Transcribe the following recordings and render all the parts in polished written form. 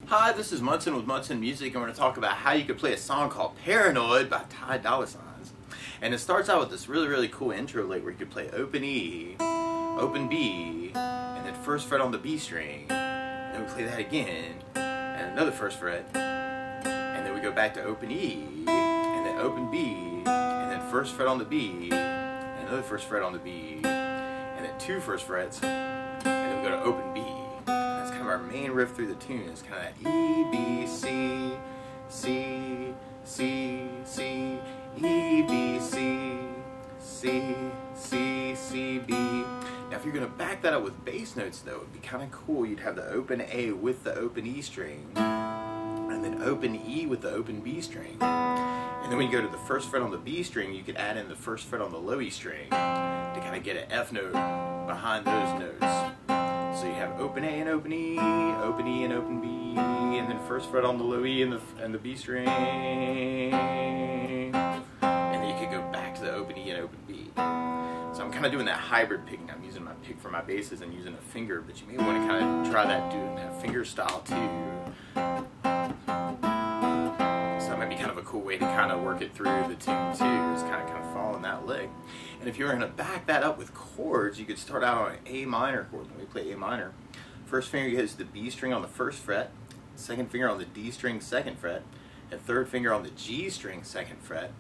Hi, this is Munson with Munson Music, and we're going to talk about how you could play a song called Paranoid by Dolla. And it starts out with this really cool intro lick where you could play open E, open B, and then first fret on the B string. Then we play that again, and another first fret, and then we go back to open E, and then open B, and then first fret on the B, and another first fret on the B, and then two first frets, and then we go to open B. Our main riff through the tune is kind of E, B, C, C, C, C, E, B, C, C, C, C, B. Now if you're going to back that up with bass notes though, it would be kind of cool. You'd have the open A with the open E string, and then open E with the open B string. And then when you go to the first fret on the B string, you could add in the first fret on the low E string to kind of get an F note behind those notes. So you have open A and open E and open B, and then first fret on the low E and the B string, and then you could go back to the open E and open B. So I'm kind of doing that hybrid picking. I'm using my pick for my basses and using a finger, but you may want to kind of try that doing that finger style too. So that might be kind of a cool way to kind of work it through the tune too, is kind of following that lick. And if you were going to back that up with chords, you could start out on an A minor chord. When we play A minor, first finger goes to the B string on the first fret, second finger on the D string second fret, and third finger on the G string second fret.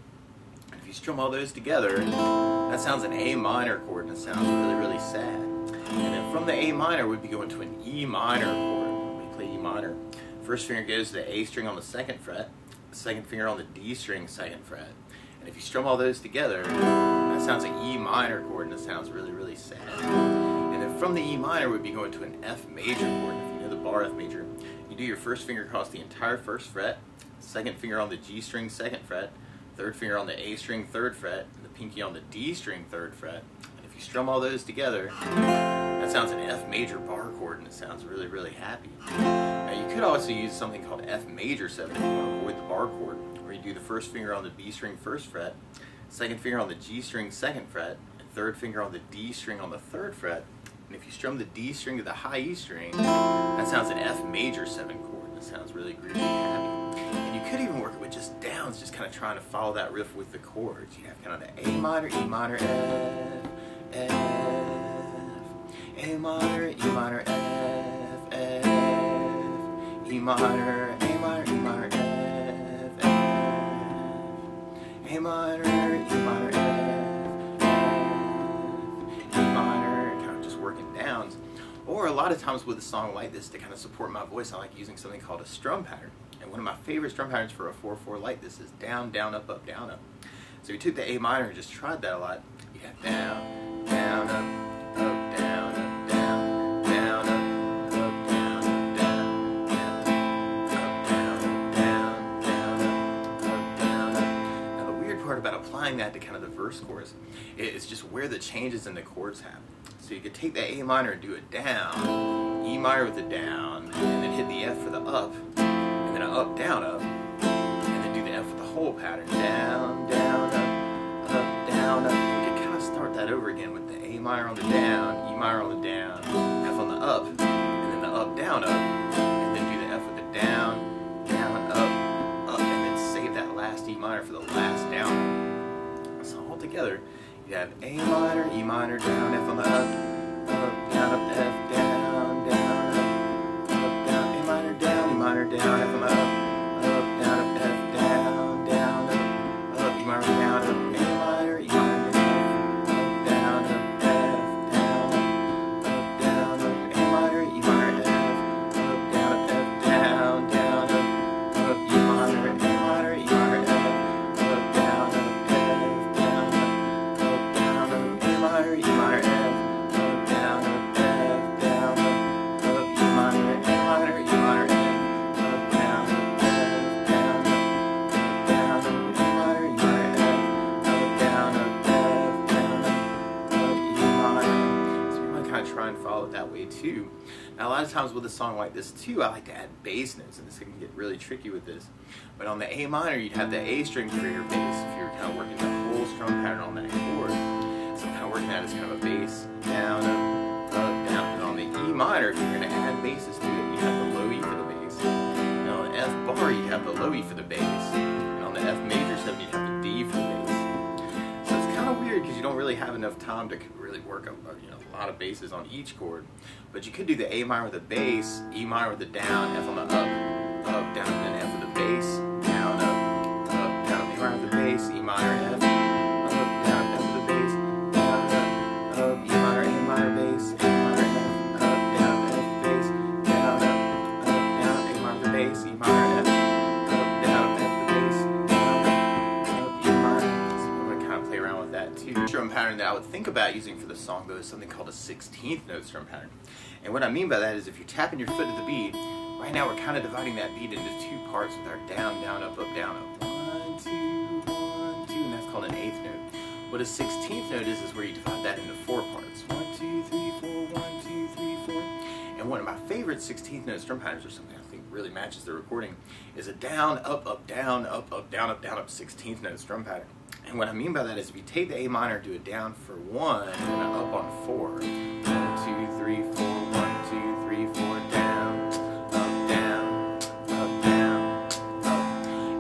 And if you strum all those together, that sounds an A minor chord, and it sounds really sad. And then from the A minor, we'd be going to an E minor chord. When we play E minor, first finger goes to the A string on the second fret, second finger on the D string second fret. And if you strum all those together, that sounds an E minor chord, and it sounds really sad. And then from the E minor, we'd be going to an F major chord. If you know the bar F major, you do your first finger across the entire first fret, second finger on the G string second fret, third finger on the A string third fret, and the pinky on the D string third fret. And if you strum all those together, that sounds an F major bar chord, and it sounds really happy. Now you could also use something called F major 7 if you want to avoid the bar chord, where you do the first finger on the B string first fret, second finger on the G string second fret, and third finger on the D string on the third fret. And if you strum the D string to the high E string, that sounds an F major 7 chord, and it sounds really groovy and happy. And you could even work it with just downs, just kind of trying to follow that riff with the chords. You have kind of the A minor, E minor, F, F, A minor, E minor, F, F, E minor, A minor, E minor, F, F, A minor, E minor, F, F, E minor, kind of just working downs. Or a lot of times with a song like this, to kind of support my voice, I like using something called a strum pattern. And one of my favorite strum patterns for a 4/4 like this is down, down, up, up, down, up. So you took the A minor and just tried that a lot. You have down, down, up, up, down, up, down, down, up, up, down, up, down, down, up, down, down, up, down, up. Now the weird part about applying that to kind of the verse chorus is just where the changes in the chords happen. So you could take the A minor and do it down, E minor with the down, and then hit the F for the up, and then an up, down, up, and then do the F with the whole pattern, down, down, up, down, up. You could kind of start that over again with the A minor on the down, E minor on the down, F on the up, and then the up, down, up, and then do the F with the down, down, up, and then save that last E minor for the last down. So all together, you have A minor, E minor, down, F on the up, down, up, F, down, down, up, down, A minor, down, E minor, down, F on the up, down, up, F, down, down, up, E minor, down, up, A minor, E minor, down, up, F, down, up, A minor, E minor, F, down, up, F, down, up, E minor, A minor, E minor, F, down, up, F, down, up, E minor, E minor, F, down, up, F, down, up, E minor, A minor, E minor, F, down, up, F, down, up, E minor, E minor, F, down, up, F, down, up, E minor. So you might kind of try and follow it that way too. Now a lot of times with a song like this too, I like to add bass notes, and this can get really tricky with this. But on the A minor, you'd have the A string for your bass if you were kind of working the whole strum pattern on that chord. So I'm kind of working that as kind of a bass, down, up, down. And on the E minor, if you're going to add basses to it, you have the low E for the bass. low E for the bass, and on the F major 7 you'd have the D for the bass. So it's kind of weird because you don't really have enough time to really work a lot of basses on each chord. But you could do the A minor with the bass, E minor with the down, F on the up, down, and then F with the bass, down, up, down, A minor with the bass, E minor, F, up, down, F with the bass, down, up, E minor, A minor, bass, A minor, F, up, down, F, bass, down, up, down, A minor with the bass, E minor, F, up, down, F with the bass, down, up, E minor. So I'm going to kind of play around with that too. The strum pattern that I would think about using for the song though is something called a 16th note strum pattern. And what I mean by that is if you're tapping your foot to the beat, right now we're kind of dividing that beat into two parts with our down, down, up, down, up. 1, 2, 1, 2, and that's called an 8th note. What a 16th note is where you divide that into 4 parts. 1, 2, 3, 4, 1, 2, 3, 4. And one of my favorite 16th note strum patterns, or something I think really matches the recording, is a down, up, down, up, down, up, 16th note strum pattern. And what I mean by that is if you take the A minor, do a down for 1, and an up on 4. 1, 2, 3, 4, 1, 2, 3, 4, down, up, down, up.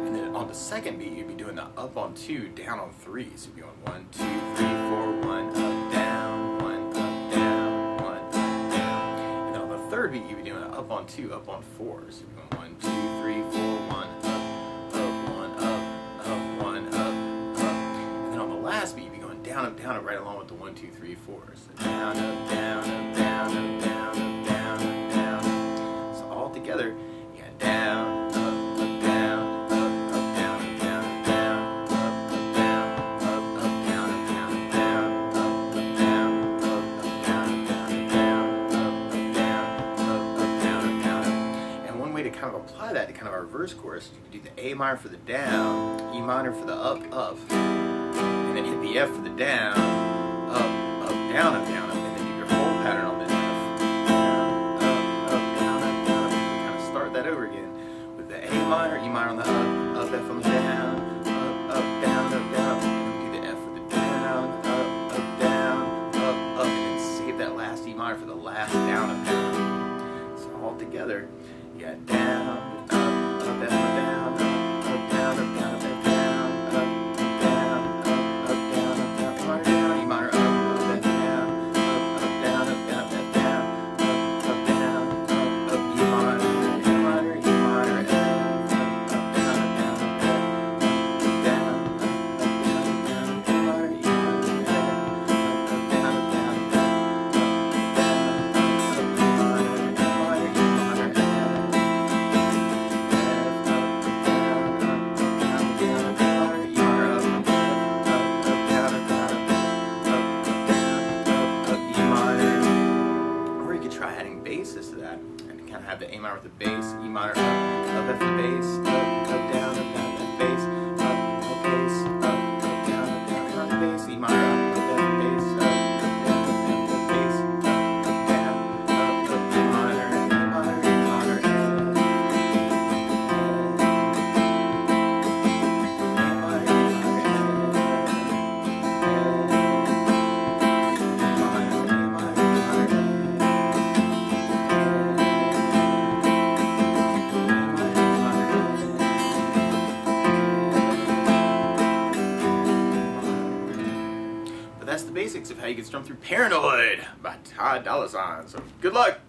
And then on the second beat, you'd be doing the up on 2, down on 3. So you'd be going 1, 2, 3, 4, 1, up, down, 1, up, down, 1, up, down. And then on the third beat, you'd be doing an up on 2, up on 4. So you'd be going 1, 2, 3, 4, 1, up, 1, up, 1, up, up. And then on the last beat, you'd be going down, up, right along with the 1, 2, 3, 4. So down, up, down, up, down, up, down, up, down, up, down. So all together, you got down, up, down, up, down, up, down, down, up, down, up, down, up, down, down, up, down, up, down, down, down, up, down, down. And one way to kind of apply that to kind of our verse chorus, you can do the A minor for the down, E minor for the up, and then hit the F for the down, up, down, and then do your whole pattern on the F. Down, up, down, down. Kind of start that over again with the A minor, E minor on the up, F on the down, up, down, and do the F for the down, up, down, up, and then save that last E minor for the last down, down. So all together, you got down, up, F, down, up, down, up, down, up, down, up, down, E minor, up, down, basis to that, and kind of have the A minor with the bass, E minor, up, F the bass, up, down, F bass, up, bass, up, down, A minor bass, E minor, up, F bass, up, down, F bass, up, down, E minor, E minor, E minor, That's the basics of how you can strum through Paranoid by Dolla. So good luck!